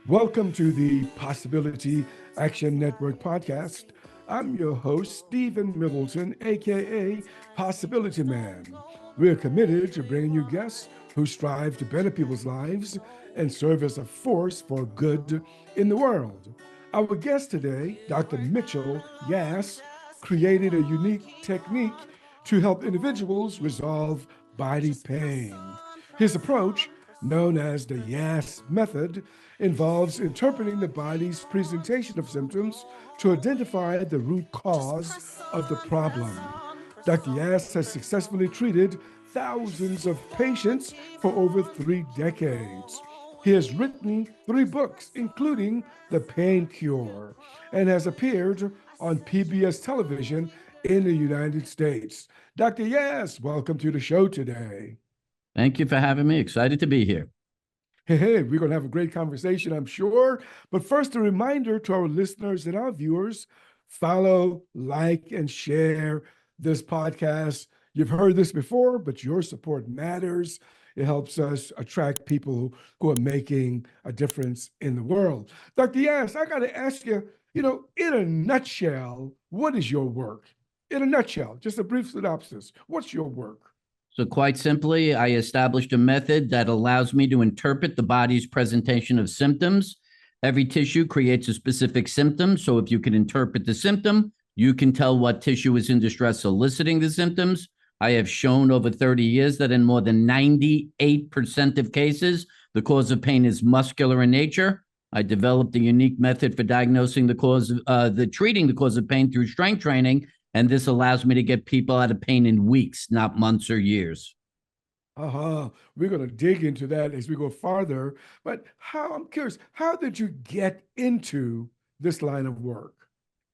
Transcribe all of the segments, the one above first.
Welcome to the Possibility Action Network podcast. I'm your host, Stephen Middleton, aka Possibility Man. We're committed to bringing you guests who strive to better people's lives and serve as a force for good in the world. Our guest today, Dr. Mitchell Yass, created a unique technique to help individuals resolve body pain. His approach, known as the Yass Method, involves interpreting the body's presentation of symptoms to identify the root cause of the problem. Dr. Yass has successfully treated thousands of patients for over 3 decades. He has written 3 books, including The Pain Cure, and has appeared on PBS television in the United States. Dr. Yass, welcome to the show today. Thank you for having me. Excited to be here. Hey, we're going to have a great conversation, I'm sure. But first, a reminder to our listeners and our viewers, follow, like, and share this podcast. You've heard this before, but your support matters. It helps us attract people who are making a difference in the world. Dr. Yass, I got to ask you, in a nutshell, what is your work? In a nutshell, just a brief synopsis. What's your work? So quite simply, I established a method that allows me to interpret the body's presentation of symptoms. Every tissue creates a specific symptom. So if you can interpret the symptom, you can tell what tissue is in distress eliciting the symptoms. I have shown over 30 years that in more than 98% of cases, the cause of pain is muscular in nature. I developed a unique method for diagnosing treating the cause of pain through strength training. And this allows me to get people out of pain in weeks, not months or years. We're going to dig into that as we go farther. But I'm curious, how did you get into this line of work?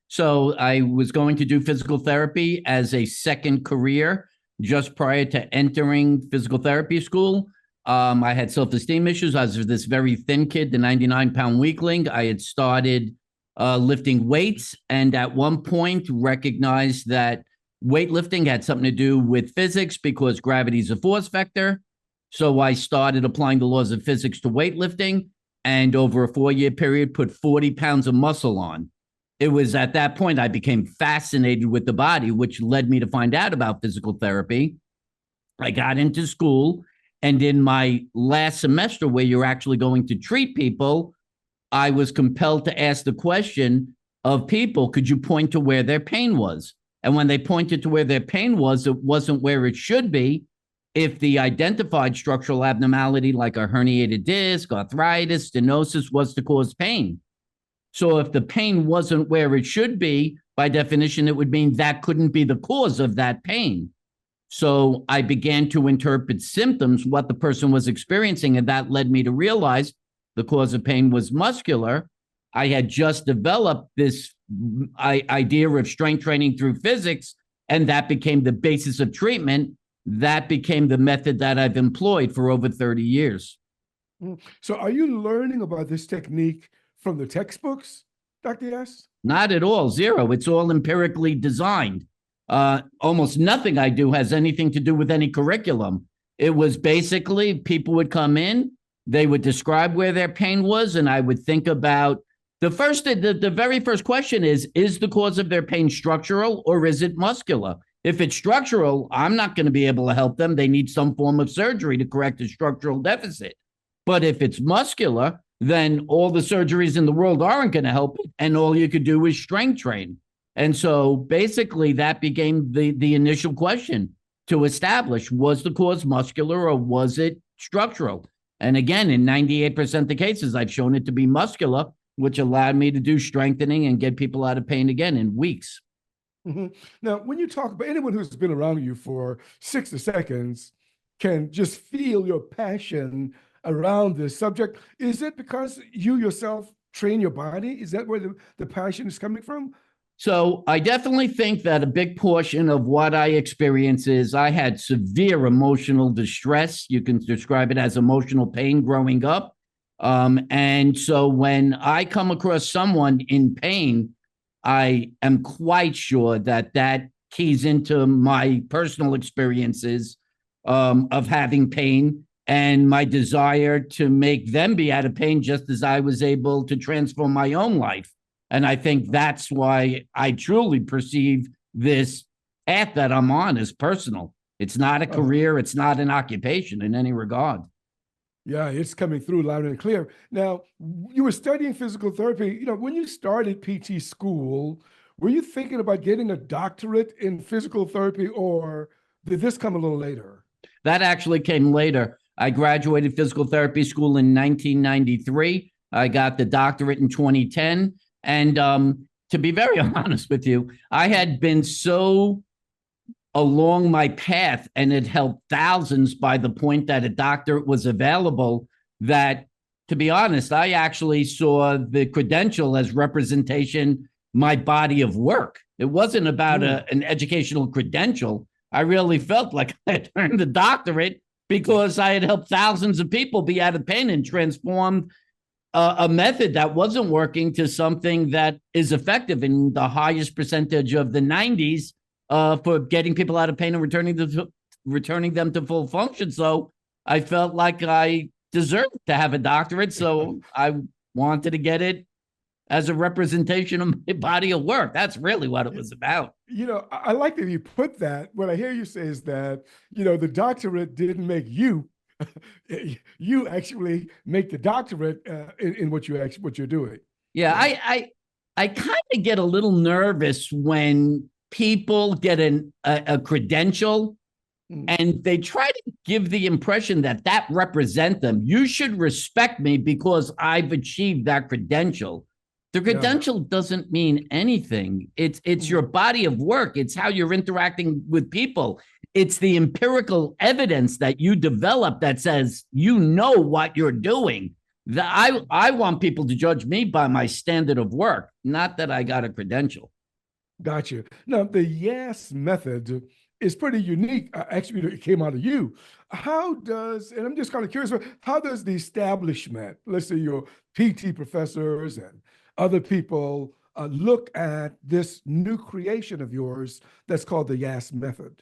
So I was going to do physical therapy as a second career just prior to entering physical therapy school. I had self-esteem issues. I was this very thin kid, the 99-pound weakling. I had started lifting weights, and at one point recognized that weightlifting had something to do with physics because gravity is a force vector. So I started applying the laws of physics to weightlifting, and over a 4-year period, put 40 pounds of muscle on. It was at that point I became fascinated with the body, which led me to find out about physical therapy. I got into school, and in my last semester, where you're actually going to treat people, I was compelled to ask the question of people, could you point to where their pain was? And when they pointed to where their pain was, it wasn't where it should be. If the identified structural abnormality, like a herniated disc, arthritis, stenosis, was to cause pain. So if the pain wasn't where it should be, by definition, it would mean that couldn't be the cause of that pain. So I began to interpret symptoms, what the person was experiencing, and that led me to realize the cause of pain was muscular. I had just developed this idea of strength training through physics, and that became the basis of treatment. That became the method that I've employed for over 30 years. So are you learning about this technique from the textbooks, Dr. Yass? Not at all, zero. It's all empirically designed. Almost nothing I do has anything to do with any curriculum. It was basically people would come in, they would describe where their pain was, and I would think about the very first question is the cause of their pain structural or is it muscular? If it's structural, I'm not going to be able to help them. They need some form of surgery to correct a structural deficit. But if it's muscular, then all the surgeries in the world aren't going to help it, and all you could do is strength train. And so basically that became the initial question to establish, was the cause muscular or was it structural? And again, in 98% of the cases, I've shown it to be muscular, which allowed me to do strengthening and get people out of pain again in weeks. Mm-hmm. Now, when you talk about anyone who's been around you for 60 seconds can just feel your passion around this subject. Is it because you yourself train your body? Is that where the passion is coming from? So I definitely think that a big portion of what I experience is I had severe emotional distress. You can describe it as emotional pain growing up. And so when I come across someone in pain, I am quite sure that keys into my personal experiences of having pain and my desire to make them be out of pain just as I was able to transform my own life. And I think that's why I truly perceive this path that I'm on as personal. It's not a career. It's not an occupation in any regard. Yeah, it's coming through loud and clear. Now, you were studying physical therapy. When you started PT school, were you thinking about getting a doctorate in physical therapy, or did this come a little later? That actually came later. I graduated physical therapy school in 1993. I got the doctorate in 2010. And to be very honest with you, I had been so along my path and it helped thousands by the point that a doctorate was available that, to be honest, I actually saw the credential as representation my body of work. It wasn't about an educational credential. I really felt like I had earned the doctorate because I had helped thousands of people be out of pain and transformed a method that wasn't working to something that is effective in the highest percentage of the 90s for getting people out of pain and returning them to full function. So I felt like I deserved to have a doctorate. So I wanted to get it as a representation of my body of work. That's really what it was about. I like that you put that. What I hear you say is that, the doctorate didn't make you. You actually make the doctorate in what you're doing. Yeah, I kind of get a little nervous when people get a credential and they try to give the impression that represents them. You should respect me because I've achieved that credential. The credential doesn't mean anything. It's your body of work. It's how you're interacting with people. It's the empirical evidence that you develop that says you know what you're doing. I want people to judge me by my standard of work, not that I got a credential. Gotcha. Now, the Yass method is pretty unique. Actually, it came out of you. And I'm just kind of curious, how does the establishment, let's say your PT professors and other people, look at this new creation of yours that's called the Yass method?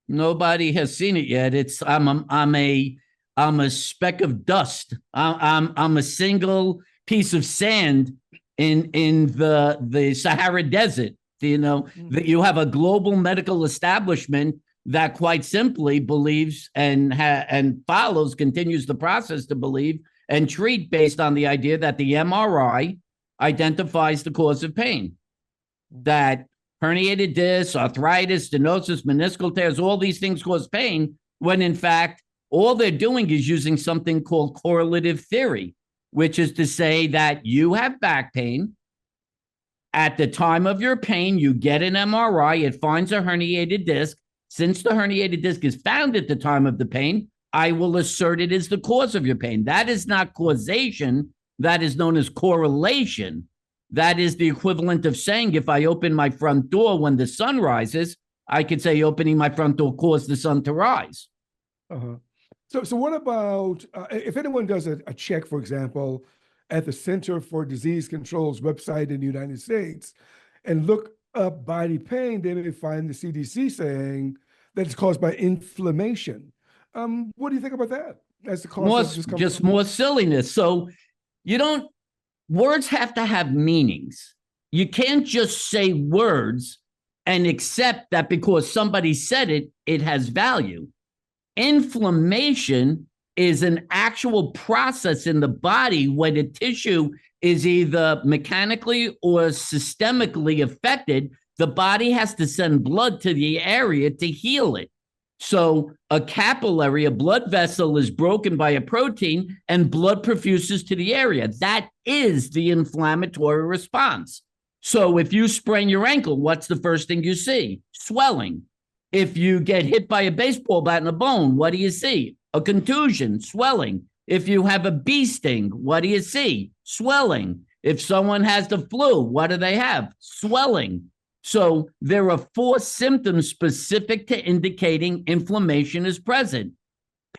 Nobody has seen it yet. I'm a speck of dust. I'm a single piece of sand in the Sahara Desert. That you have a global medical establishment that quite simply believes and continues the process to believe and treat based on the idea that the MRI identifies the cause of pain. That herniated discs, arthritis, stenosis, meniscal tears, all these things cause pain, when in fact, all they're doing is using something called correlative theory, which is to say that you have back pain. At the time of your pain, you get an MRI, it finds a herniated disc. Since the herniated disc is found at the time of the pain, I will assert it is the cause of your pain. That is not causation. That is known as correlation. That is the equivalent of saying if I open my front door when the sun rises, I could say opening my front door caused the sun to rise. So what about if anyone does a check, for example, at the Center for Disease Control's website in the United States and look up body pain, they may find the CDC saying that it's caused by inflammation. What do you think about that? As the cause just more silliness. So words have to have meanings. You can't just say words and accept that because somebody said it, it has value. Inflammation is an actual process in the body when a tissue is either mechanically or systemically affected. The body has to send blood to the area to heal it. So a capillary, a blood vessel, is broken by a protein and blood perfuses to the area. That is the inflammatory response. So if you sprain your ankle, what's the first thing you see? Swelling. If you get hit by a baseball bat in a bone, what do you see? A contusion, swelling. If you have a bee sting, what do you see? Swelling. If someone has the flu, what do they have? Swelling. So there are 4 symptoms specific to indicating inflammation is present: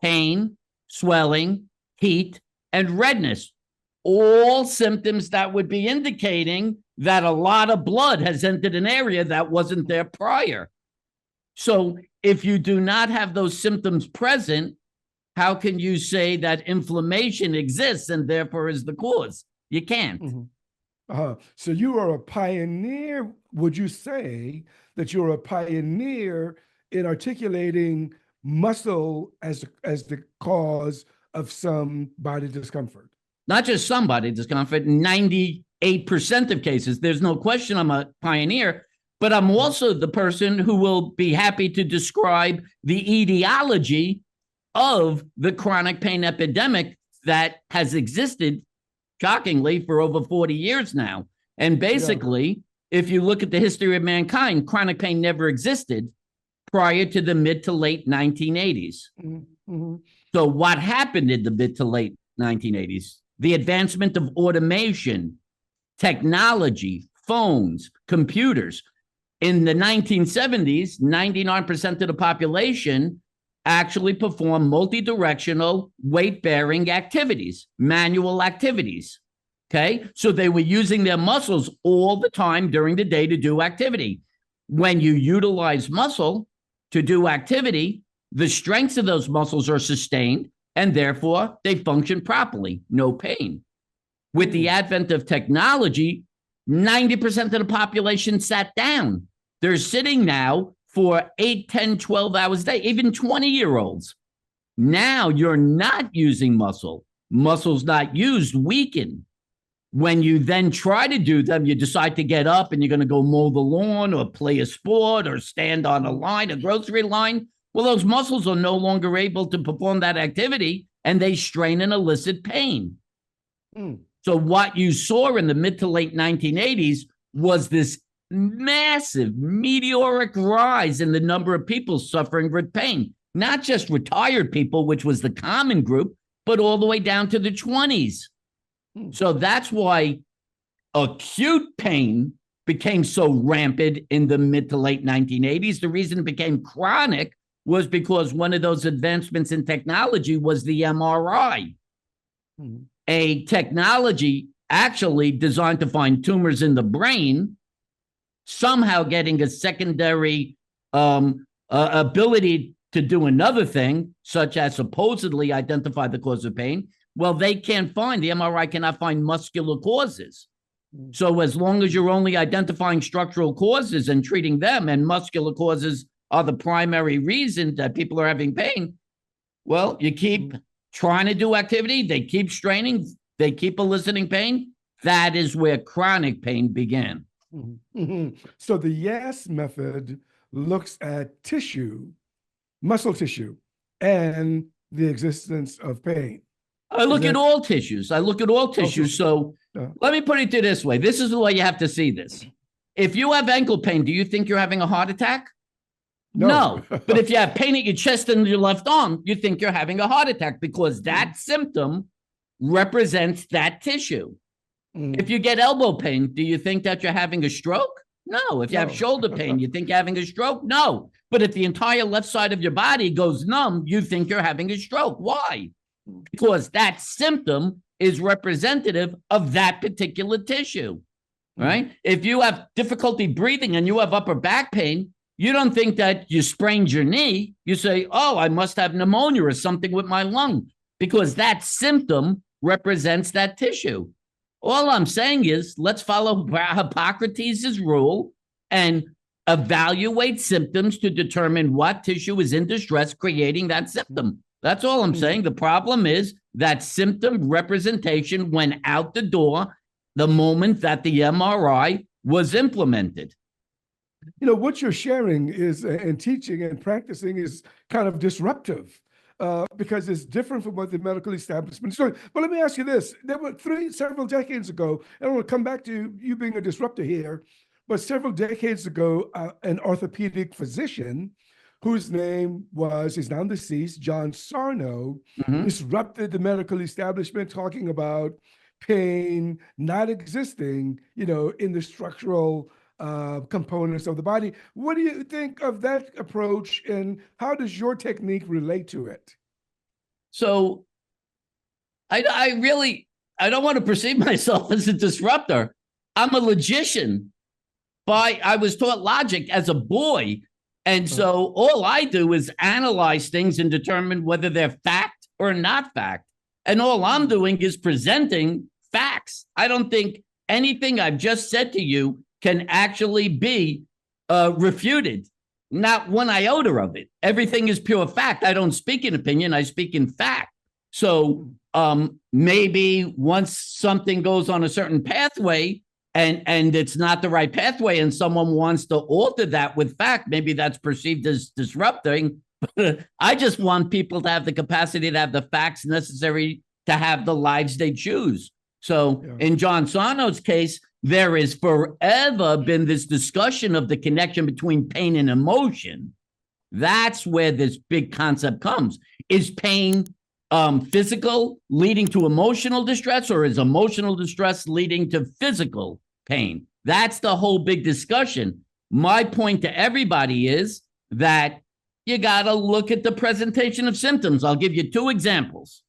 pain, swelling, heat, and redness. All symptoms that would be indicating that a lot of blood has entered an area that wasn't there prior. So if you do not have those symptoms present, how can you say that inflammation exists and therefore is the cause? You can't. So you are a pioneer. Would you say that you're a pioneer in articulating muscle as the cause of some body discomfort? Not just some body discomfort, 98% of cases. There's no question I'm a pioneer, but I'm also the person who will be happy to describe the etiology of the chronic pain epidemic that has existed, shockingly, for over 40 years now. And basically, if you look at the history of mankind, chronic pain never existed prior to the mid to late 1980s. So what happened in the mid to late 1980s? The advancement of automation, technology, phones, computers. In the 1970s, 99% of the population actually performed multi-directional weight-bearing activities, manual activities. Okay, so they were using their muscles all the time during the day to do activity. When you utilize muscle to do activity, the strengths of those muscles are sustained, and therefore they function properly, no pain. With the advent of technology, 90% of the population sat down. They're sitting now for 8, 10, 12 hours a day, even 20-year-olds. Now you're not using muscle. Muscles not used weaken. When you then try to do them, you decide to get up and you're going to go mow the lawn or play a sport or stand on a line, a grocery line. Well, those muscles are no longer able to perform that activity, and they strain and elicit pain. So what you saw in the mid to late 1980s was this massive meteoric rise in the number of people suffering with pain, not just retired people, which was the common group, but all the way down to the 20s. So that's why acute pain became so rampant in the mid to late 1980s. The reason it became chronic was because one of those advancements in technology was the MRI, a technology actually designed to find tumors in the brain, somehow getting a secondary ability to do another thing, such as supposedly identify the cause of pain. Well, the MRI cannot find muscular causes. So as long as you're only identifying structural causes and treating them, and muscular causes are the primary reason that people are having pain, well, you keep trying to do activity, they keep straining, they keep eliciting pain. That is where chronic pain began. So the Yass method looks at tissue, muscle tissue, and the existence of pain. I look at all tissues. So let me put it this way. This is the way you have to see this. If you have ankle pain, do you think you're having a heart attack? No. But if you have pain at your chest and your left arm, you think you're having a heart attack because that symptom represents that tissue. If you get elbow pain, do you think that you're having a stroke? No. If you have shoulder pain, you think you're having a stroke? No. But if the entire left side of your body goes numb, you think you're having a stroke. Why? Because that symptom is representative of that particular tissue, right? If you have difficulty breathing and you have upper back pain, you don't think that you sprained your knee. You say, oh, I must have pneumonia or something with my lung, because that symptom represents that tissue. All I'm saying is let's follow Hippocrates' rule and evaluate symptoms to determine what tissue is in distress, creating that symptom. That's all I'm saying. The problem is that symptom representation went out the door the moment that the MRI was implemented. You know, what you're sharing is, and teaching and practicing is kind of disruptive because it's different from what the medical establishment is doing. But let me ask you this. There were several decades ago, and I want to come back to you being a disruptor here, but several decades ago, an orthopedic physician whose name is now deceased, John Sarno, disrupted the medical establishment, talking about pain not existing, in the structural components of the body. What do you think of that approach, and how does your technique relate to it? So I don't want to perceive myself as a disruptor. I'm a logician. I was taught logic as a boy. And so all I do is analyze things and determine whether they're fact or not fact. And all I'm doing is presenting facts. I don't think anything I've just said to you can actually be refuted. Not one iota of it. Everything is pure fact. I don't speak in opinion. I speak in fact. So maybe once something goes on a certain pathway and it's not the right pathway and someone wants to alter that with fact, maybe that's perceived as disrupting. I just want people to have the capacity to have the facts necessary to have the lives they choose. So in John Sarno's case, there has forever been this discussion of the connection between pain and emotion. That's where this big concept comes. Is pain physical leading to emotional distress, or is emotional distress leading to physical pain? That's the whole big discussion. My point to everybody is that you got to look at the presentation of symptoms. I'll give you two examples.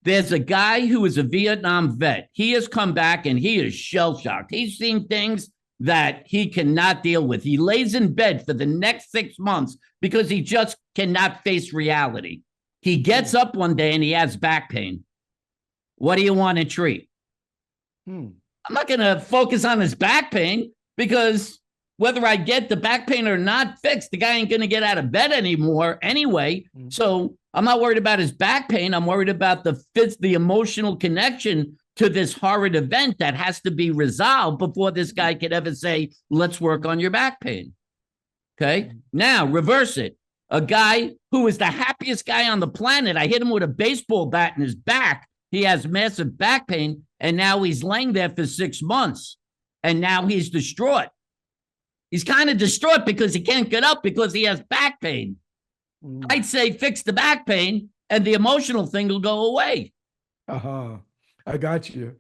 There's a guy who is a Vietnam vet. He has come back and he is shell-shocked. He's seen things that he cannot deal with. He lays in bed for the next 6 months because he just cannot face reality. He gets up one day and he has back pain. What do you want to treat? I'm not going to focus on his back pain, because whether I get the back pain or not fixed, the guy ain't going to get out of bed anymore anyway. So I'm not worried about his back pain. I'm worried about the emotional connection to this horrid event that has to be resolved before this guy could ever say, let's work on your back pain. Okay. Now reverse it. A guy who is the happiest guy on the planet. I hit him with a baseball bat in his back. He has massive back pain. And now he's laying there for 6 months. And now he's distraught. He's kind of distraught because he can't get up because he has back pain. I'd say fix the back pain and the emotional thing will go away. I got you.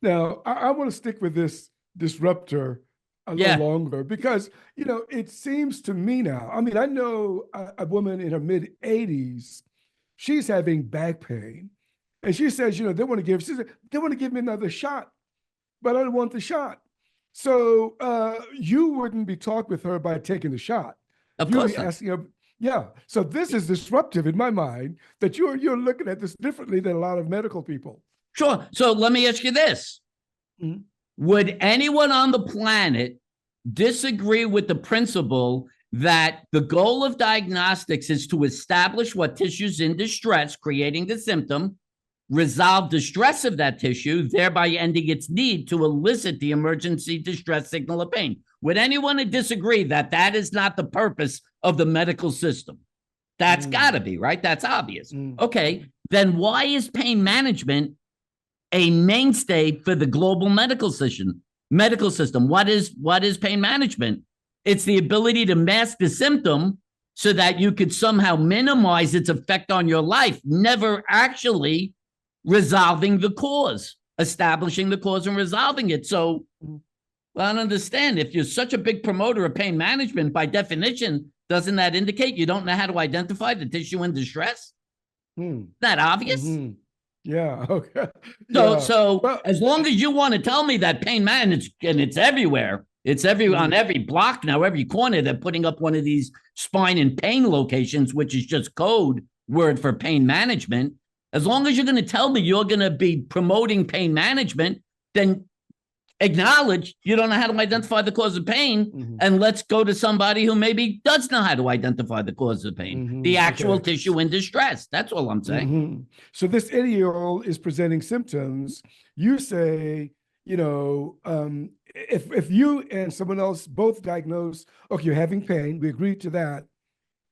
Now, I want to stick with this disruptor a little longer, because, it seems to me now, I mean, I know a woman in her mid-80s, she's having back pain. And she says, they want to give me another shot, but I don't want the shot. So you wouldn't be talking with her by taking the shot. Of course. Asking her, So this is disruptive in my mind, that you're looking at this differently than a lot of medical people. Sure. So let me ask you this. Would anyone on the planet disagree with the principle that the goal of diagnostics is to establish what tissue's in distress, creating the symptom, resolve the stress of that tissue, thereby ending its need to elicit the emergency distress signal of pain? Would anyone disagree that that is not the purpose of the medical system? That's got to be, right? That's obvious. Okay, then why is pain management a mainstay for the global medical system? What is pain management? It's the ability to mask the symptom so that you could somehow minimize its effect on your life, never actually resolving the cause, establishing the cause and resolving it. So I don't understand. If you're such a big promoter of pain management, by definition, doesn't that indicate you don't know how to identify the tissue in distress? Isn't that obvious? Yeah. Okay. So as long as you want to tell me that pain management, and it's everywhere, on every block now, every corner, they're putting up one of these spine and pain locations, which is just code word for pain management. As long as you're going to tell me you're going to be promoting pain management, then acknowledge you don't know how to identify the cause of pain, and let's go to somebody who maybe does know how to identify the cause of pain, the actual tissue in distress. That's all I'm saying. So this idiot is presenting symptoms. You say, if you and someone else both diagnose, okay, you're having pain, we agree to that.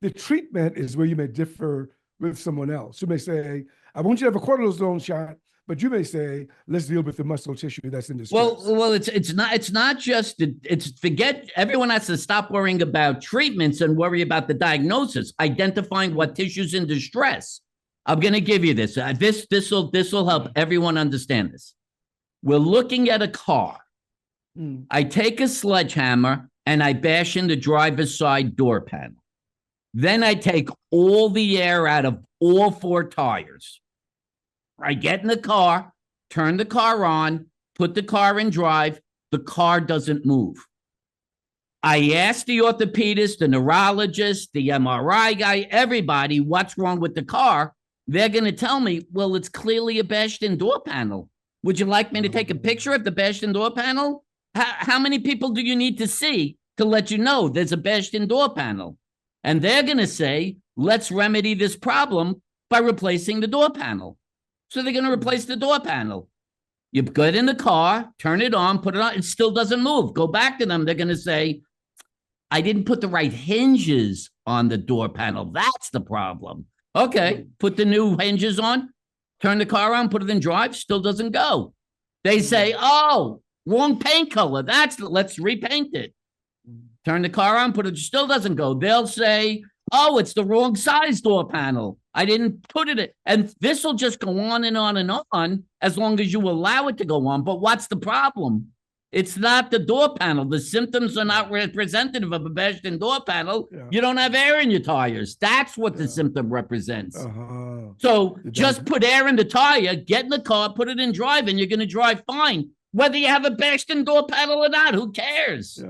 The treatment is where you may differ with someone else. You may say, I want you to have a cortisone shot, but you may say, let's deal with the muscle tissue that's in distress. Well, it's not just, forget, everyone has to stop worrying about treatments and worry about the diagnosis, identifying what tissue's in distress. I'm going to give you this. This will help everyone understand this. We're looking at a car. I take a sledgehammer and I bash in the driver's side door panel. Then I take all the air out of all 4 tires. I get in the car, turn the car on, put the car in drive. The car doesn't move. I asked the orthopedist, the neurologist, the MRI guy, everybody, what's wrong with the car? they're going to tell me, well, it's clearly a bashed-in door panel. Would you like me to take a picture of the bashed-in door panel? How many people do you need to see to let you know there's a bashed-in door panel? And they're going to say, let's remedy this problem by replacing the door panel. So they're going to replace the door panel. You get in the car, turn it on, put it on, it still doesn't move. Go back to them. They're going to say, I didn't put the right hinges on the door panel. That's the problem. Okay, put the new hinges on, turn the car on, put it in drive, still doesn't go. They say, oh, wrong paint color. Let's repaint it. Turn the car on, put it, still doesn't go. They'll say, oh, it's the wrong size door panel. I didn't put it in. And this will just go on and on and on as long as you allow it to go on. But what's the problem? It's not the door panel. The symptoms are not representative of a bashed-in door panel. Yeah. You don't have air in your tires. That's what the symptom represents. So just put air in the tire, get in the car, put it in drive, and you're going to drive fine. Whether you have a bashed-in door panel or not, who cares?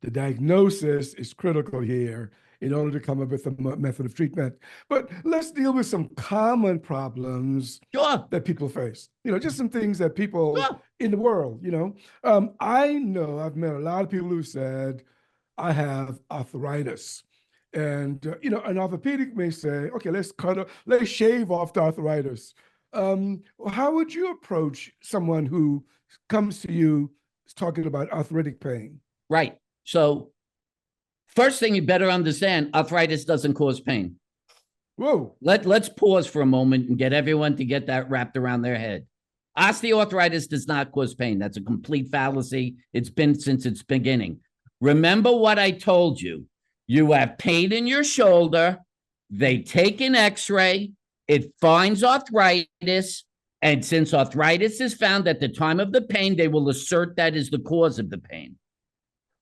The diagnosis is critical here in order to come up with a method of treatment. But let's deal with some common problems that people face. Just some things that people in the world, I know I've met a lot of people who said, I have arthritis. And, an orthopedic may say, okay, let's shave off the arthritis. How would you approach someone who comes to you talking about arthritic pain? Right. So first thing you better understand, arthritis doesn't cause pain. Whoa. Let's pause for a moment and get everyone to get that wrapped around their head. Osteoarthritis does not cause pain. That's a complete fallacy. It's been since its beginning. Remember what I told you. You have pain in your shoulder. They take an x-ray. It finds arthritis. And since arthritis is found at the time of the pain, they will assert that is the cause of the pain.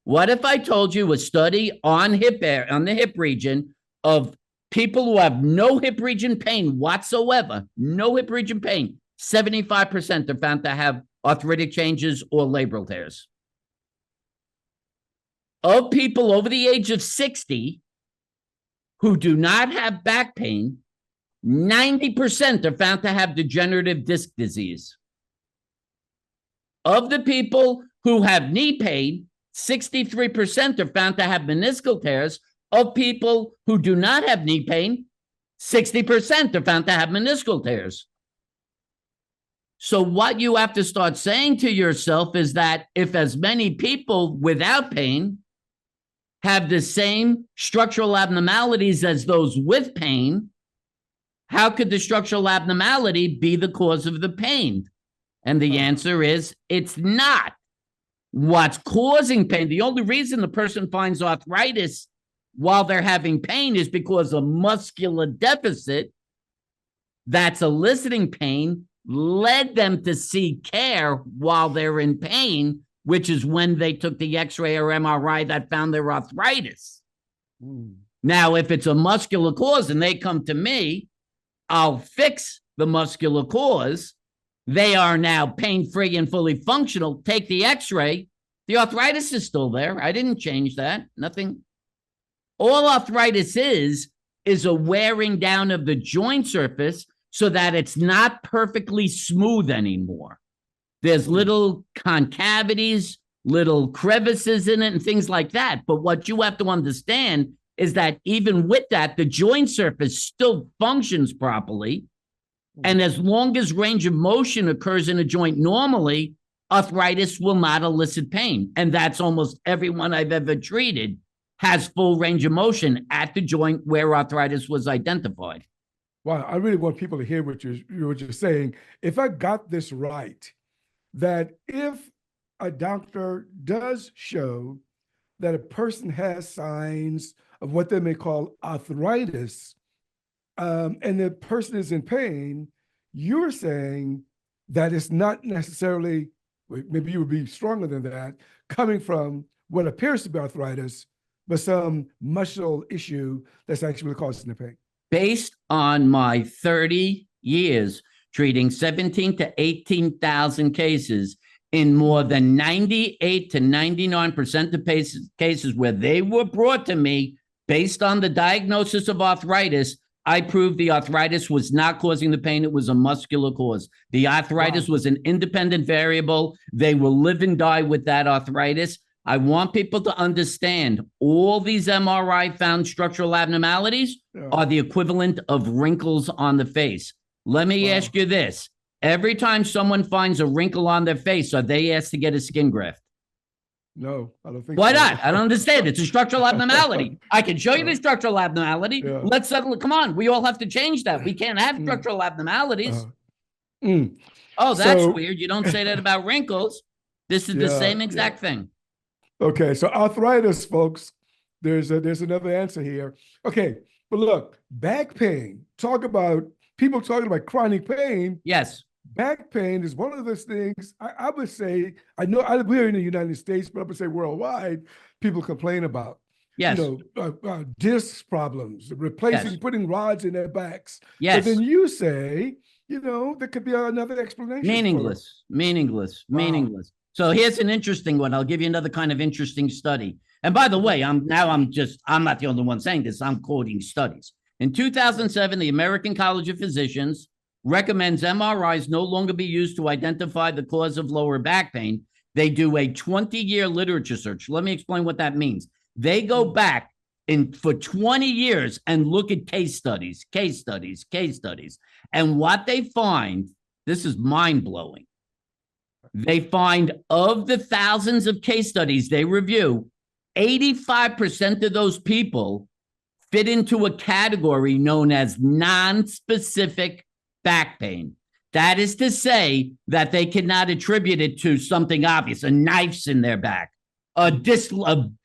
What if I told you a study on the hip region of people who have no hip region pain whatsoever, no hip region pain, 75% are found to have arthritic changes or labral tears. Of people over the age of 60 who do not have back pain, 90% are found to have degenerative disc disease. Of the people who have knee pain, 63% are found to have meniscal tears. Of people who do not have knee pain, 60% are found to have meniscal tears. So what you have to start saying to yourself is that if as many people without pain have the same structural abnormalities as those with pain, how could the structural abnormality be the cause of the pain? And the answer is it's not. What's causing pain, the only reason the person finds arthritis while they're having pain is because a muscular deficit that's eliciting pain led them to seek care while they're in pain, which is when they took the x-ray or MRI that found their arthritis. Now, if it's a muscular cause and they come to me, I'll fix the muscular cause. They are now pain-free and fully functional. Take the x-ray. The arthritis is still there. I didn't change that. Nothing. All arthritis is a wearing down of the joint surface so that it's not perfectly smooth anymore. There's little concavities, little crevices in it and things like that. But what you have to understand is that even with that, the joint surface still functions properly. And as long as range of motion occurs in a joint normally, arthritis will not elicit pain. And that's almost everyone I've ever treated has full range of motion at the joint where arthritis was identified. Wow, I really want people to hear what you're saying. If I got this right, that if a doctor does show that a person has signs of what they may call arthritis, and the person is in pain, you're saying that it's not necessarily, maybe you would be stronger than that, coming from what appears to be arthritis, but some muscle issue that's actually causing the pain. Based on my 30 years treating 17 to 18,000 cases, in more than 98 to 99% of cases where they were brought to me based on the diagnosis of arthritis, I proved the arthritis was not causing the pain. It was a muscular cause. The arthritis was an independent variable. They will live and die with that arthritis. I want people to understand all these MRI found structural abnormalities are the equivalent of wrinkles on the face. Let me ask you this. Every time someone finds a wrinkle on their face, are they asked to get a skin graft? No, I don't think Why so. not? I don't understand. It's a structural abnormality. I can show you the structural abnormality. Yeah. Let's settle it. Come on. We all have to change that. We can't have structural abnormalities. Oh, that's weird. You don't say that about wrinkles. This is the same exact thing. Okay, so arthritis, folks, there's another answer here. Okay, but look, back pain. People talking about chronic pain. Yes. Back pain is one of those things I would say, we're in the United States, but I would say worldwide, people complain about. Yes. Disc problems, putting rods in their backs. Yes. But then you say, there could be another explanation. Meaningless. So here's an interesting one. I'll give you another kind of interesting study. And by the way, I'm not the only one saying this. I'm quoting studies. In 2007, the American College of Physicians recommends MRIs no longer be used to identify the cause of lower back pain. They do a 20-year literature search. Let me explain what that means. They go back for 20 years and look at case studies. And what they find, this is mind-blowing. They find of the thousands of case studies they review, 85% of those people fit into a category known as non-specific back pain. That is to say that they cannot attribute it to something obvious, a knife's in their back, a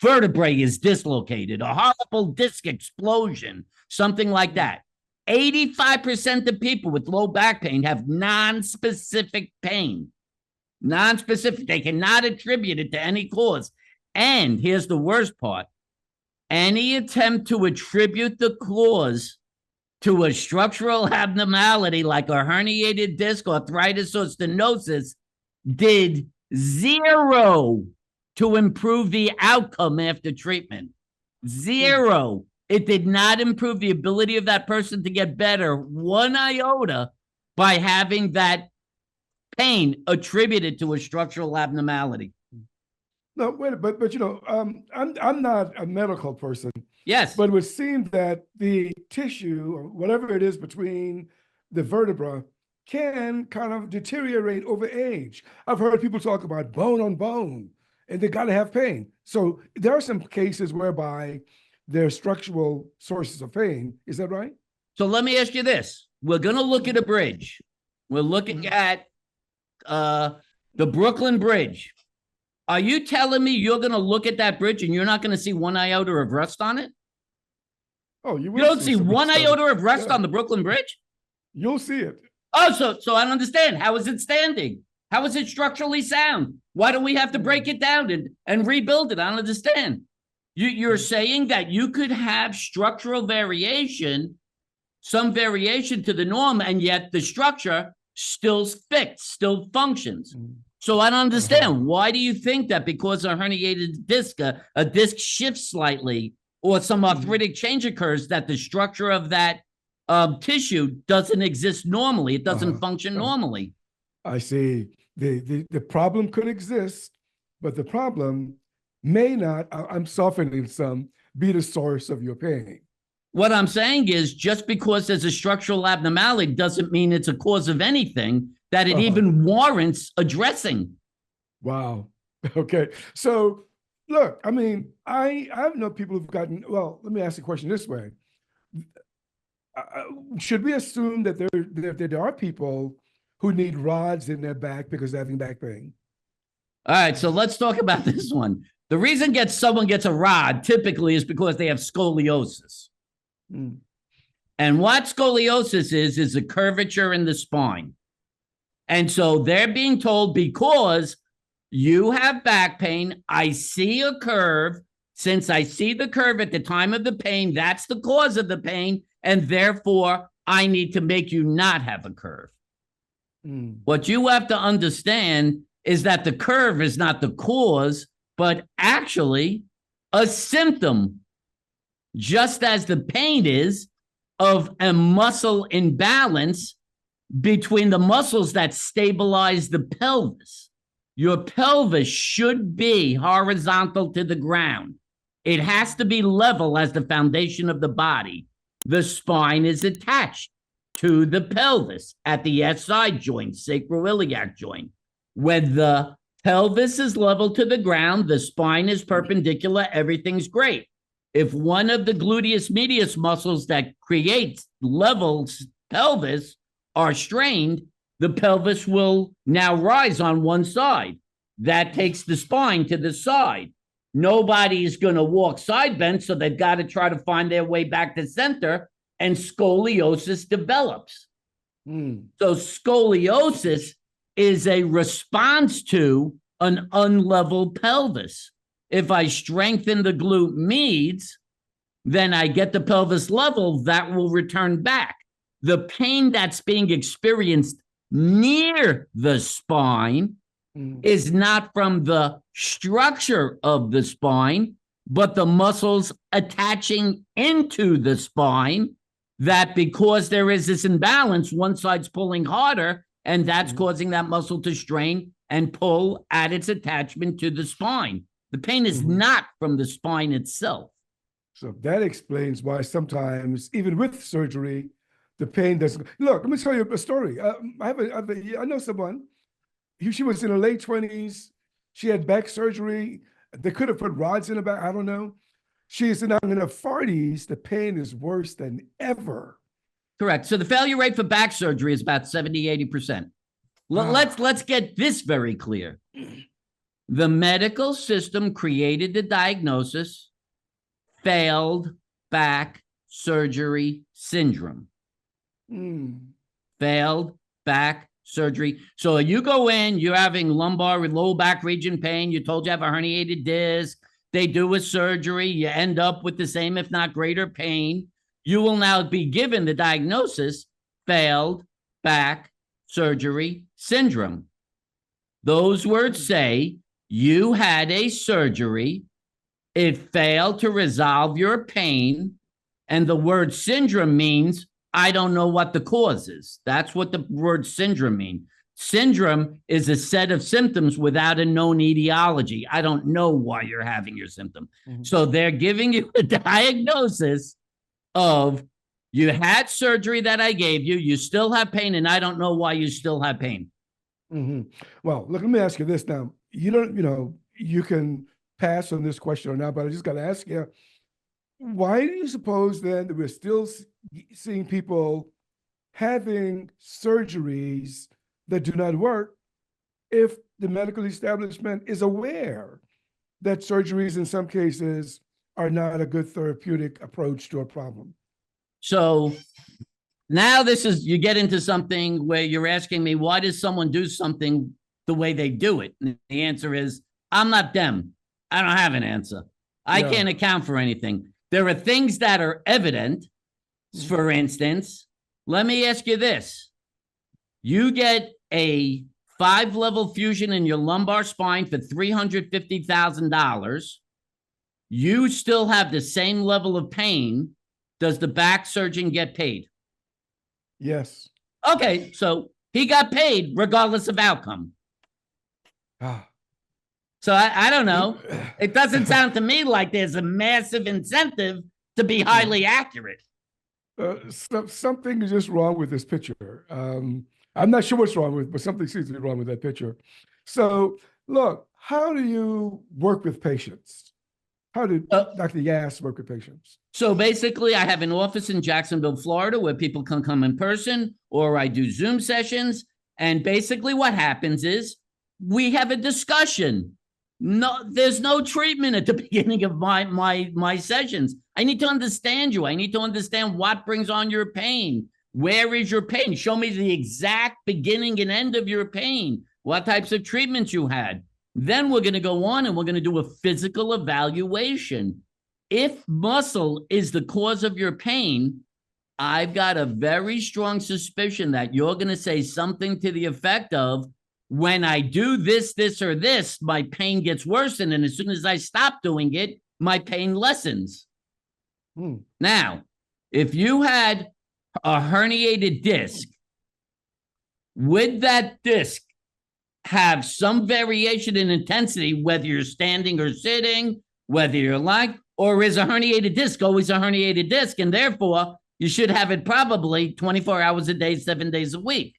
vertebrae is dislocated, a horrible disc explosion, something like that. 85% of people with low back pain have non-specific pain. Non-specific. They cannot attribute it to any cause. And here's the worst part. Any attempt to attribute the cause to a structural abnormality like a herniated disc, arthritis, or stenosis did zero to improve the outcome after treatment. Zero. It did not improve the ability of that person to get better one iota by having that pain attributed to a structural abnormality. No, wait, but I'm not a medical person. Yes. But it would seem that the tissue, or whatever it is between the vertebra, can kind of deteriorate over age. I've heard people talk about bone on bone, and they got to have pain. So there are some cases whereby there are structural sources of pain. Is that right? So let me ask you this. We're going to look at a bridge. We're looking at the Brooklyn Bridge. Are you telling me you're going to look at that bridge and you're not going to see one iota of rust on it? Oh, you don't see one iota of rust on the Brooklyn Bridge? You'll see it. Oh, so I don't understand. How is it standing? How is it structurally sound? Why do we have to break it down and rebuild it? I don't understand. You're saying that you could have structural variation, some variation to the norm, and yet the structure still fixed, still functions. So I don't understand. Why do you think that because a herniated disc, a disc shifts slightly or some arthritic change occurs, that the structure of that tissue doesn't exist normally? It doesn't function normally. I see. The problem could exist, but the problem may not, I'm softening some, be the source of your pain. What I'm saying is just because there's a structural abnormality doesn't mean it's a cause of anything that it even warrants addressing. Wow. Okay. So look, I mean, I know people who've gotten, well, let me ask the question this way. Should we assume that there are people who need rods in their back because they're having back pain? All right, so let's talk about this one. The reason someone gets a rod typically is because they have scoliosis. And what scoliosis is a curvature in the spine. And so they're being told, because you have back pain, I see a curve. Since I see the curve at the time of the pain, that's the cause of the pain. And therefore, I need to make you not have a curve. What you have to understand is that the curve is not the cause, but actually a symptom. Just as the pain is, of a muscle imbalance between the muscles that stabilize the pelvis. Your pelvis should be horizontal to the ground. It has to be level as the foundation of the body. The spine is attached to the pelvis at the SI joint, sacroiliac joint. When the pelvis is level to the ground, the spine is perpendicular, everything's great. If one of the gluteus medius muscles that creates level pelvis are strained, the pelvis will now rise on one side. That takes the spine to the side. Nobody is going to walk side bend, so they've got to try to find their way back to center, and scoliosis develops. So scoliosis is a response to an unlevel pelvis. If I strengthen the glute medius, then I get the pelvis level, that will return back. The pain that's being experienced near the spine is not from the structure of the spine, but the muscles attaching into the spine, that because there is this imbalance, one side's pulling harder, and that's causing that muscle to strain and pull at its attachment to the spine. The pain is not from the spine itself. So that explains why sometimes, even with surgery, the pain doesn't. Look, let me tell you a story. I know someone. She was in her late 20s. She had back surgery. They could have put rods in her back. I don't know. She's now in her 40s. The pain is worse than ever. Correct. So the failure rate for back surgery is about 70, 80%. Let's get this very clear. The medical system created the diagnosis, failed back surgery syndrome. Failed back surgery. So you go in, you're having lumbar and low back region pain. You're told you have a herniated disc. They do a surgery. You end up with the same, if not greater pain. You will now be given the diagnosis, failed back surgery syndrome. Those words say you had a surgery. It failed to resolve your pain. And the word syndrome means I don't know what the cause is. That's what the word syndrome means. Syndrome is a set of symptoms without a known etiology. I don't know why you're having your symptom. So they're giving you a diagnosis of you had surgery that I gave you, you still have pain, and I don't know why you still have pain. Well, look, let me ask you this now. You can pass on this question or not, but I just got to ask you, why do you suppose then that we're still seeing people having surgeries that do not work if the medical establishment is aware that surgeries in some cases are not a good therapeutic approach to a problem? So now you get into something where you're asking me, why does someone do something the way they do it? And the answer is, I'm not them. I don't have an answer. I can't account for anything. There are things that are evident. For instance, let me ask you this. You get a 5-level fusion in your lumbar spine for $350,000. You still have the same level of pain. Does the back surgeon get paid? Yes. Okay, so he got paid regardless of outcome. So I don't know. It doesn't sound to me like there's a massive incentive to be highly accurate. Something is just wrong with this picture. I'm not sure what's wrong with, but something seems to be wrong with that picture. So look, how do you work with patients? How did Dr. Yass work with patients? So basically, I have an office in Jacksonville, Florida, where people can come in person, or I do Zoom sessions. And basically what happens is we have a discussion. No, there's no treatment at the beginning of my sessions. I need to understand you. I need to understand what brings on your pain. Where is your pain? Show me the exact beginning and end of your pain. What types of treatments you had. Then we're going to go on and we're going to do a physical evaluation. If muscle is the cause of your pain, I've got a very strong suspicion that you're going to say something to the effect of, when I do this, this, or this, my pain gets worse. And then as soon as I stop doing it, my pain lessens. Now, If you had a herniated disc, would that disc have some variation in intensity, whether you're standing or sitting, whether you're like, or is a herniated disc always a herniated disc? And therefore, you should have it probably 24 hours a day, 7 days a week.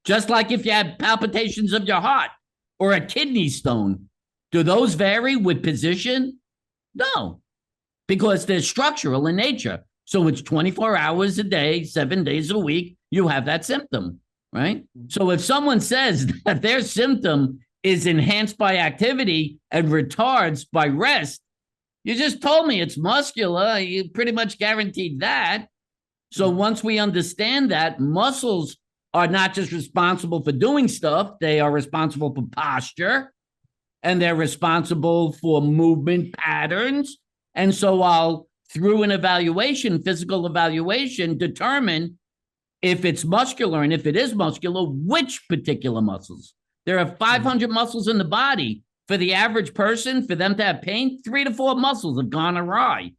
Just like if you had palpitations of your heart or a kidney stone, do those vary with position? No, because they're structural in nature. So it's 24 hours a day, 7 days a week, you have that symptom, right? So if someone says that their symptom is enhanced by activity and retards by rest, you just told me it's muscular. You pretty much guaranteed that. So once we understand that, muscles are not just responsible for doing stuff, they are responsible for posture, and they're responsible for movement patterns. And so I'll, through an evaluation, physical evaluation, determine if it's muscular, and if it is muscular, which particular muscles. There are 500 muscles in the body. For the average person, for them to have pain, 3 to 4 muscles have gone awry.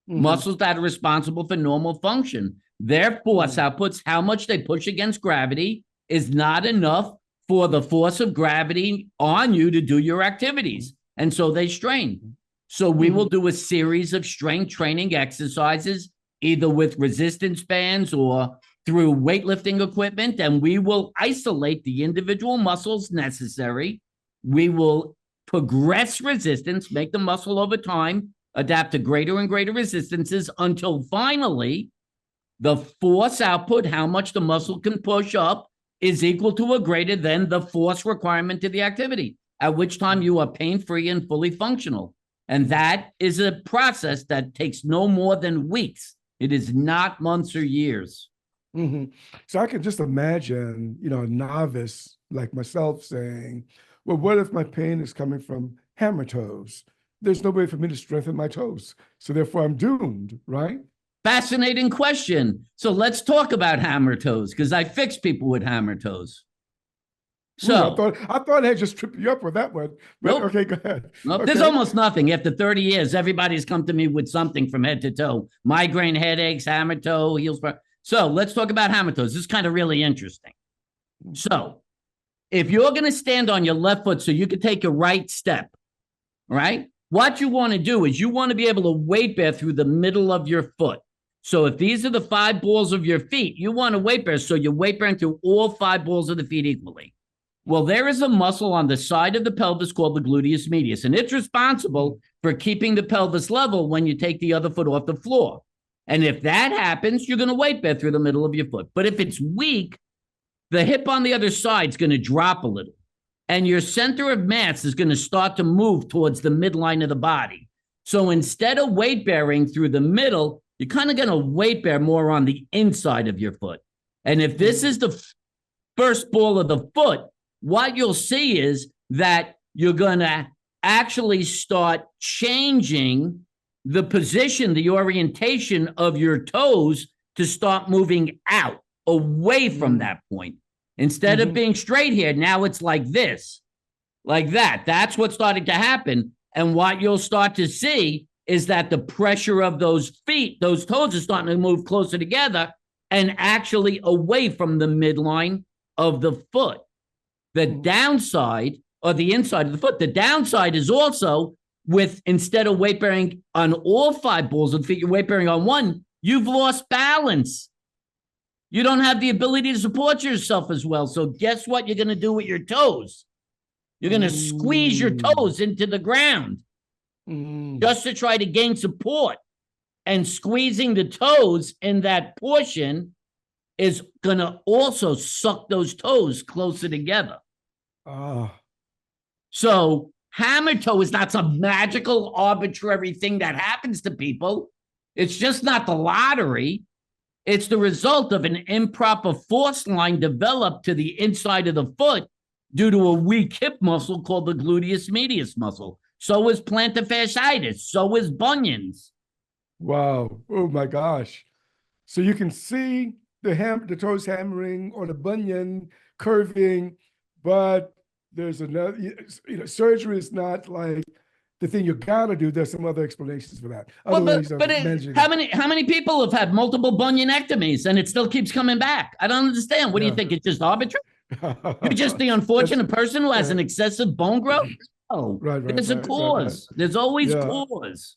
Muscles that are responsible for normal function. Their force outputs, how much they push against gravity, is not enough for the force of gravity on you to do your activities. And so they strain. So we will do a series of strength training exercises, either with resistance bands or through weightlifting equipment, and we will isolate the individual muscles necessary. We will progress resistance, make the muscle over time adapt to greater and greater resistances until finally the force output, how much the muscle can push up, is equal to or greater than the force requirement to the activity, at which time you are pain-free and fully functional. And that is a process that takes no more than weeks. It is not months or years. So I can just imagine, a novice like myself saying, well, what if my pain is coming from hammer toes? There's no way for me to strengthen my toes. So therefore I'm doomed, right? Fascinating question. So let's talk about hammer toes, because I fix people with hammer toes. So I thought I had just tripped you up with that one. But nope. Okay, go ahead. Nope. Okay. There's almost nothing. After 30 years, everybody's come to me with something from head to toe. Migraine headaches, hammer toe, heels. So let's talk about hammer toes. This is kind of really interesting. So if you're going to stand on your left foot so you can take a right step, right? What you want to do is you want to be able to weight bear through the middle of your foot. So if these are the 5 balls of your feet, you want to weight bear so you're weight bearing through all 5 balls of the feet equally. Well, there is a muscle on the side of the pelvis called the gluteus medius, and it's responsible for keeping the pelvis level when you take the other foot off the floor. And if that happens, you're going to weight bear through the middle of your foot. But if it's weak, the hip on the other side is going to drop a little, and your center of mass is going to start to move towards the midline of the body. So instead of weight bearing through the middle, you're kind of going to weight bear more on the inside of your foot. And if this is the first ball of the foot, what you'll see is that you're going to actually start changing the position, the orientation of your toes to start moving out, away from that point. Instead of being straight here, now it's like this, like that. That's what's starting to happen. And what you'll start to see is that the pressure of those feet, those toes are starting to move closer together and actually away from the midline of the foot. The downside, or the inside of the foot, the downside is also with, instead of weight bearing on all 5 balls of the feet, you're weight bearing on one, you've lost balance. You don't have the ability to support yourself as well. So guess what you're going to do with your toes? You're going to squeeze your toes into the ground just to try to gain support. And squeezing the toes in that portion is going to also suck those toes closer together. So hammer toe is not some magical, arbitrary thing that happens to people. It's just not the lottery. It's the result of an improper force line developed to the inside of the foot due to a weak hip muscle called the gluteus medius muscle. So is plantar fasciitis. So is bunions. Wow. Oh my gosh. So you can see the toes hammering or the bunion curving, but there's another, surgery is not like the thing you got to do, there's some other explanations for that. Well, Other ways of managing how many people have had multiple bunionectomies and it still keeps coming back? I don't understand. What do you think? It's just arbitrary? You're just the unfortunate person who has an excessive bone growth? Oh, there's a cause. There's always cause.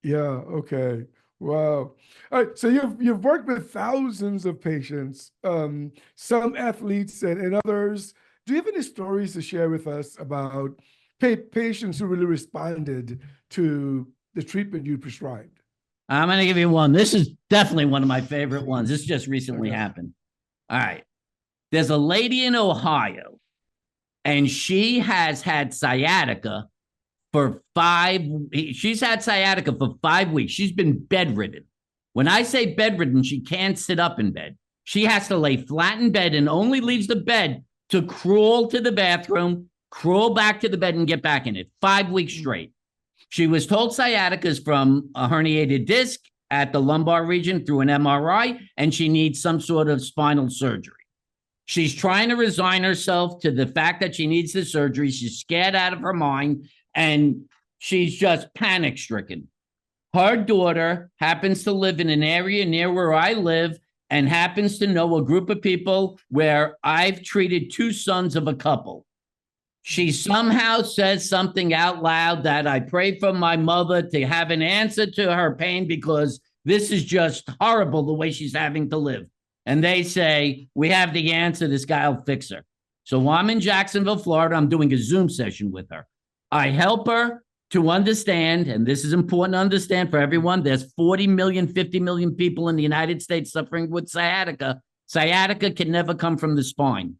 Yeah. Okay. Wow. All right. So you've worked with thousands of patients, some athletes and others. Do you have any stories to share with us about patients who really responded to the treatment you prescribed? I'm going to give you one. This is definitely one of my favorite ones. This just recently happened. All right. There's a lady in Ohio, and she has had sciatica for 5 weeks. She's had sciatica for 5 weeks. She's been bedridden. When I say bedridden, she can't sit up in bed. She has to lay flat in bed and only leaves the bed to crawl to the bathroom, crawl back to the bed, and get back in it 5 weeks straight. She was told sciatica is from a herniated disc at the lumbar region through an MRI, and she needs some sort of spinal surgery. She's trying to resign herself to the fact that she needs the surgery. She's scared out of her mind, and she's just panic-stricken. Her daughter happens to live in an area near where I live and happens to know a group of people where I've treated 2 sons of a couple. She somehow says something out loud that I pray for my mother to have an answer to her pain because this is just horrible the way she's having to live. And they say, we have the answer. This guy will fix her. So I'm in Jacksonville, Florida. I'm doing a Zoom session with her. I help her to understand, and this is important to understand for everyone, there's 40 million, 50 million people in the United States suffering with sciatica. Sciatica can never come from the spine.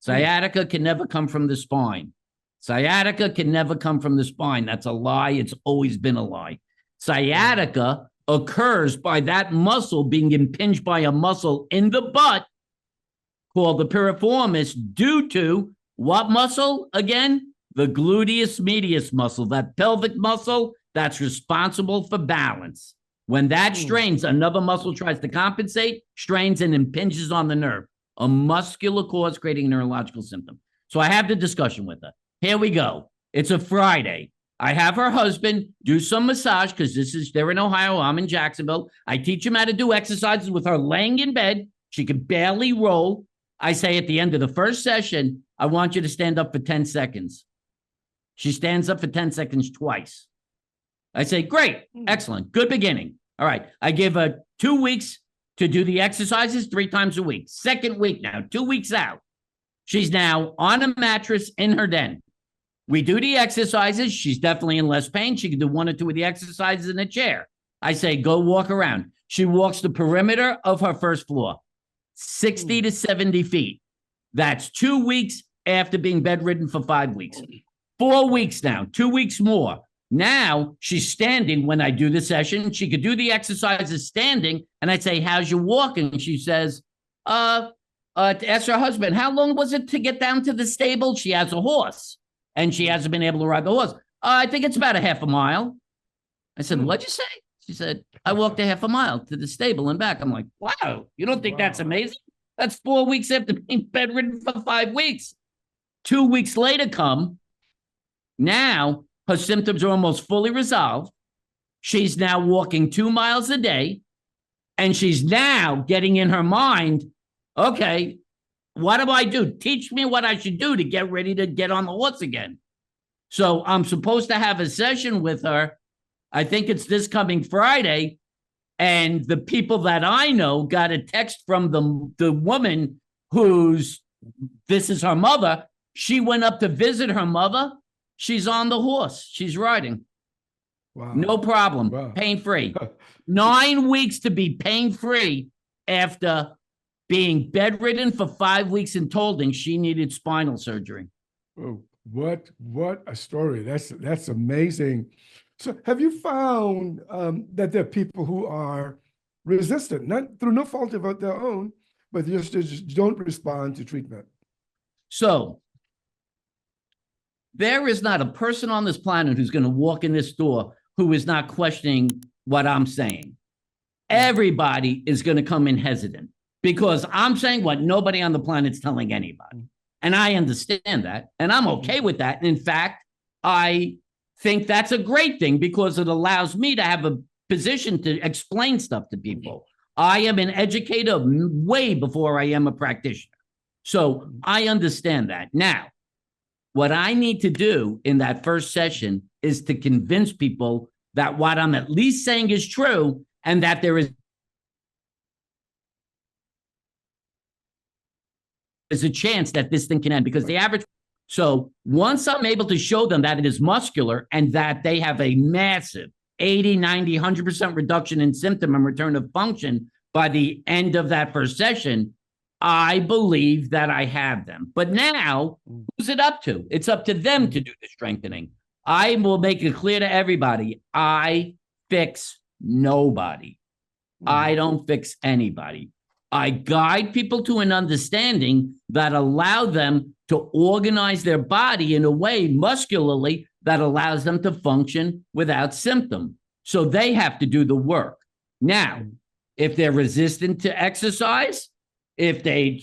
Sciatica can never come from the spine. Sciatica can never come from the spine. That's a lie. It's always been a lie. Sciatica occurs by that muscle being impinged by a muscle in the butt called the piriformis due to what muscle again? The gluteus medius muscle, that pelvic muscle that's responsible for balance. When that strains, another muscle tries to compensate, strains and impinges on the nerve. A muscular cause creating a neurological symptom. So I have the discussion with her. Here we go. It's a Friday. I have her husband do some massage because they're in Ohio. I'm in Jacksonville. I teach him how to do exercises with her laying in bed. She can barely roll. I say at the end of the first session, I want you to stand up for 10 seconds. She stands up for 10 seconds twice. I say, great, excellent, good beginning. All right. I give her 2 weeks to do the exercises 3 times a week. Second week now, 2 weeks out. She's now on a mattress in her den. We do the exercises. She's definitely in less pain. She can do 1 or 2 of the exercises in a chair. I say, go walk around. She walks the perimeter of her first floor, 60 to 70 feet. That's 2 weeks after being bedridden for 5 weeks. 4 weeks now, 2 weeks more. Now she's standing when I do the session. She could do the exercises standing. And I say, how's your walking? She says, to ask her husband, how long was it to get down to the stable? She has a horse and she hasn't been able to ride the horse. I think it's about a half a mile. I said, what'd you say? She said, I walked a half a mile to the stable and back. I'm like, wow, you don't think that's amazing? That's 4 weeks after being bedridden for 5 weeks. 2 weeks later come. Now her symptoms are almost fully resolved. She's now walking 2 miles a day. And she's now getting in her mind, okay, what do I do? Teach me what I should do to get ready to get on the horse again. So I'm supposed to have a session with her. I think it's this coming Friday. And the people that I know got a text from the woman this is her mother. She went up to visit her mother. She's on the horse. She's riding. Wow. No problem. Wow. Pain-free. 9 weeks to be pain-free after being bedridden for 5 weeks and told she needed spinal surgery. Oh, what a story. That's amazing. So have you found that there are people who are resistant, not through no fault of their own, but just don't respond to treatment? So there is not a person on this planet who's going to walk in this door who is not questioning what I'm saying. Everybody is going to come in hesitant because I'm saying what nobody on the planet's telling anybody. And I understand that. And I'm okay with that. And in fact, I think that's a great thing because it allows me to have a position to explain stuff to people. I am an educator way before I am a practitioner. So I understand that. Now, what I need to do in that first session is to convince people that what I'm at least saying is true and that there is a chance that this thing can end, because the average. So once I'm able to show them that it is muscular and that they have a massive 80, 90, 100% reduction in symptom and return of function by the end of that first session, I believe that I have them. But now, who's it up to? It's up to them to do the strengthening. I will make it clear to everybody, I fix nobody. I don't fix anybody. I guide people to an understanding that allow them to organize their body in a way muscularly that allows them to function without symptom. So they have to do the work. Now, if they're resistant to exercise, if they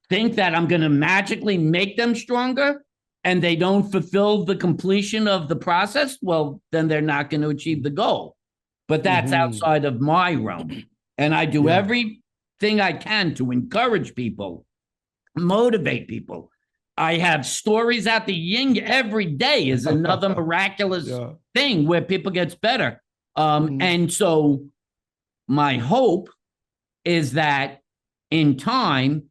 think that I'm going to magically make them stronger and they don't fulfill the completion of the process, well, then they're not going to achieve the goal. But that's outside of my realm. And I do everything I can to encourage people, motivate people. I have stories out the yin every day is another miraculous thing where people gets better. And so my hope is that in time,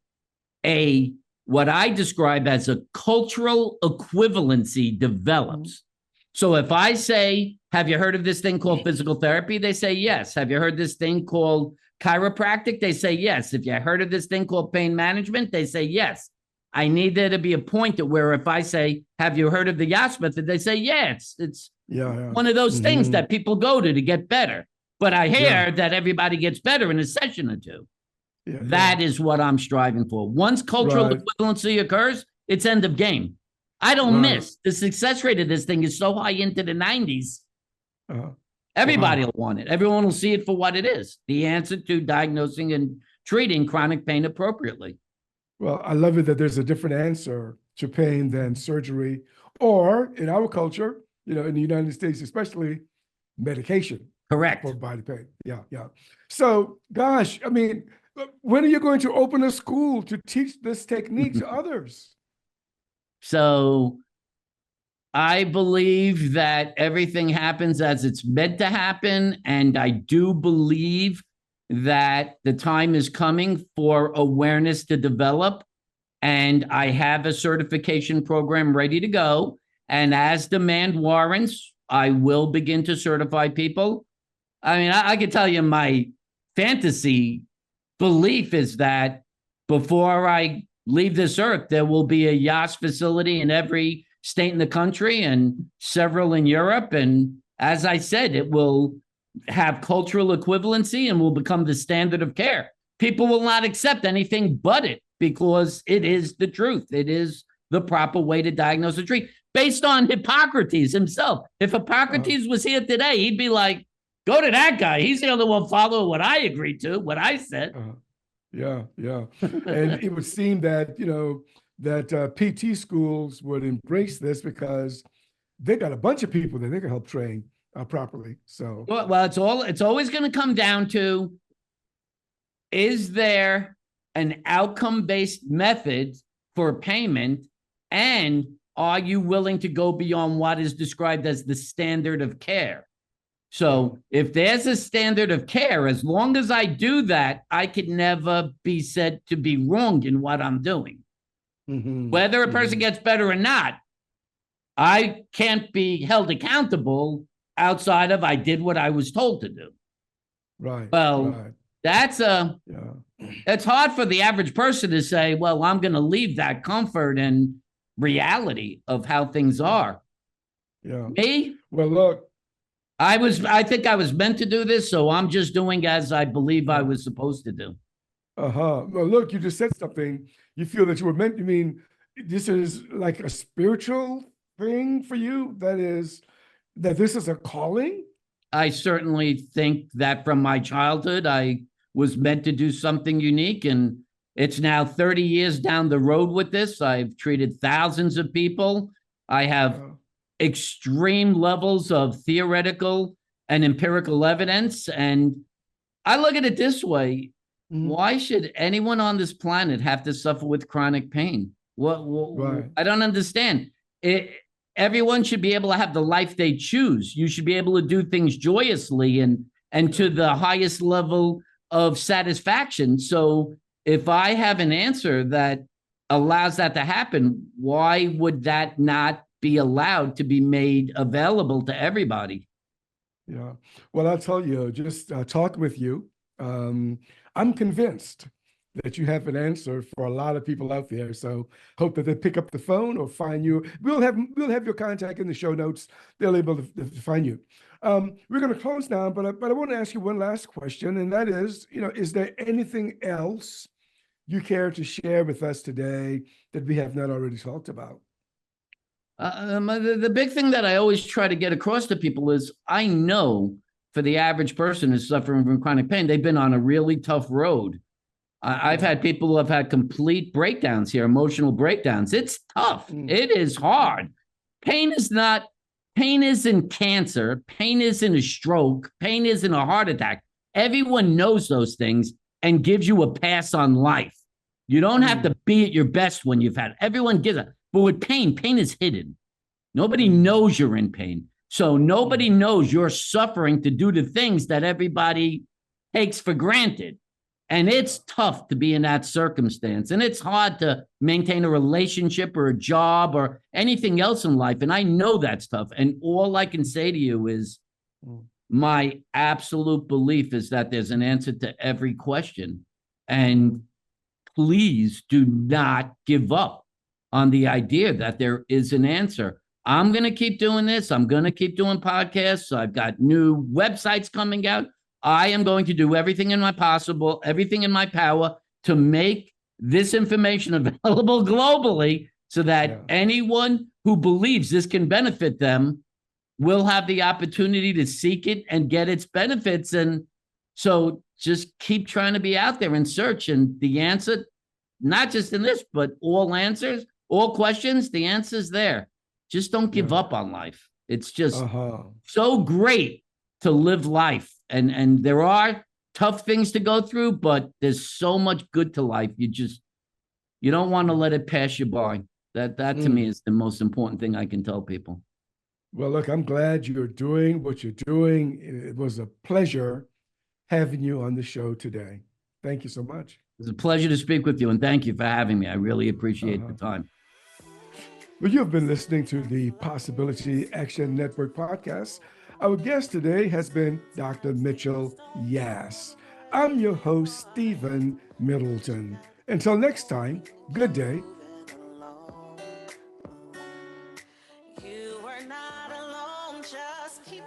what I describe as a cultural equivalency develops. So if I say, have you heard of this thing called physical therapy? They say yes. Have you heard this thing called chiropractic? They say yes. If you heard of this thing called pain management, they say yes. I need there to be a point at where if I say, have you heard of the Yass Method? They say, yes, it's one of those things that people go to get better. But I hear that everybody gets better in a session or two. That is what I'm striving for. Once cultural equivalency occurs, it's end of game. I don't miss. The success rate of this thing is so high into the 90s. Everybody will want it. Everyone will see it for what it is, the answer to diagnosing and treating chronic pain appropriately. Well, I love it that there's a different answer to pain than surgery, or in our culture, in the United States, especially medication. Correct. For body pain. Yeah. So, gosh, I mean, when are you going to open a school to teach this technique to others? So I believe that everything happens as it's meant to happen. And I do believe that the time is coming for awareness to develop. And I have a certification program ready to go. And as demand warrants, I will begin to certify people. I mean, I can tell you my fantasy belief is that before I leave this earth, there will be a Yass facility in every state in the country and several in Europe. And as I said, it will have cultural equivalency and will become the standard of care. People will not accept anything but it because it is the truth. It is the proper way to diagnose and treat based on Hippocrates himself. If Hippocrates was here today, he'd be like, go to that guy. He's the only one following what I agreed to, what I said. Yeah. And it would seem that, that PT schools would embrace this because they got a bunch of people that they can help train properly. So, well, it's always going to come down to, is there an outcome-based method for payment? And are you willing to go beyond what is described as the standard of care? So if there's a standard of care, as long as I do that, I could never be said to be wrong in what I'm doing. Whether a person gets better or not, I can't be held accountable outside of I did what I was told to do. Well, that's it's hard for the average person to say, well, I'm going to leave that comfort and reality of how things are. Me? Well, look. I think I was meant to do this, so I'm just doing as I believe I was supposed to do. Well, look, you just said something. You feel that you were meant. You mean this is like a spiritual thing for you? That this is a calling? I certainly think that from my childhood, I was meant to do something unique, and it's now 30 years down the road with this. I've treated thousands of people. I have extreme levels of theoretical and empirical evidence. And I look at it this way. Why should anyone on this planet have to suffer with chronic pain? Right. I don't understand. Everyone should be able to have the life they choose. You should be able to do things joyously and to the highest level of satisfaction. So if I have an answer that allows that to happen, why would that not be allowed to be made available to everybody? Yeah. Well, I'll tell you, just talking with you, I'm convinced that you have an answer for a lot of people out there. So hope that they pick up the phone or find you. We'll have your contact in the show notes. They'll be able to find you. We're going to close now, but I want to ask you one last question, and that is, is there anything else you care to share with us today that we have not already talked about? The big thing that I always try to get across to people is I know for the average person who's suffering from chronic pain, they've been on a really tough road. I've had people who have had complete breakdowns here, emotional breakdowns. It's tough. It is hard. Pain isn't cancer. Pain isn't a stroke. Pain isn't a heart attack. Everyone knows those things and gives you a pass on life. You don't have to be at your best when you've had it. Everyone gives it. But with pain is hidden. Nobody knows you're in pain. So nobody knows you're suffering to do the things that everybody takes for granted. And it's tough to be in that circumstance. And it's hard to maintain a relationship or a job or anything else in life. And I know that's tough. And all I can say to you is my absolute belief is that there's an answer to every question. And please do not give up on the idea that there is an answer. I'm going to keep doing this. I'm going to keep doing podcasts. I've got new websites coming out. I am going to do everything in my power to make this information available globally so that anyone who believes this can benefit them will have the opportunity to seek it and get its benefits. And so just keep trying to be out there and search. And the answer, not just in this, but all answers, all questions, the answer's there. Just don't give up on life. It's just so great to live life. And there are tough things to go through, but there's so much good to life. You don't want to let it pass you by. That to me is the most important thing I can tell people. Well, look, I'm glad you're doing what you're doing. It was a pleasure having you on the show today. Thank you so much. It's a pleasure to speak with you, and thank you for having me. I really appreciate the time. Well, you've been listening to the Possibility Action Network podcast. Our guest today has been Dr. Mitchell Yass. I'm your host, Stephen Middleton. Until next time, good day. You are not alone, just keep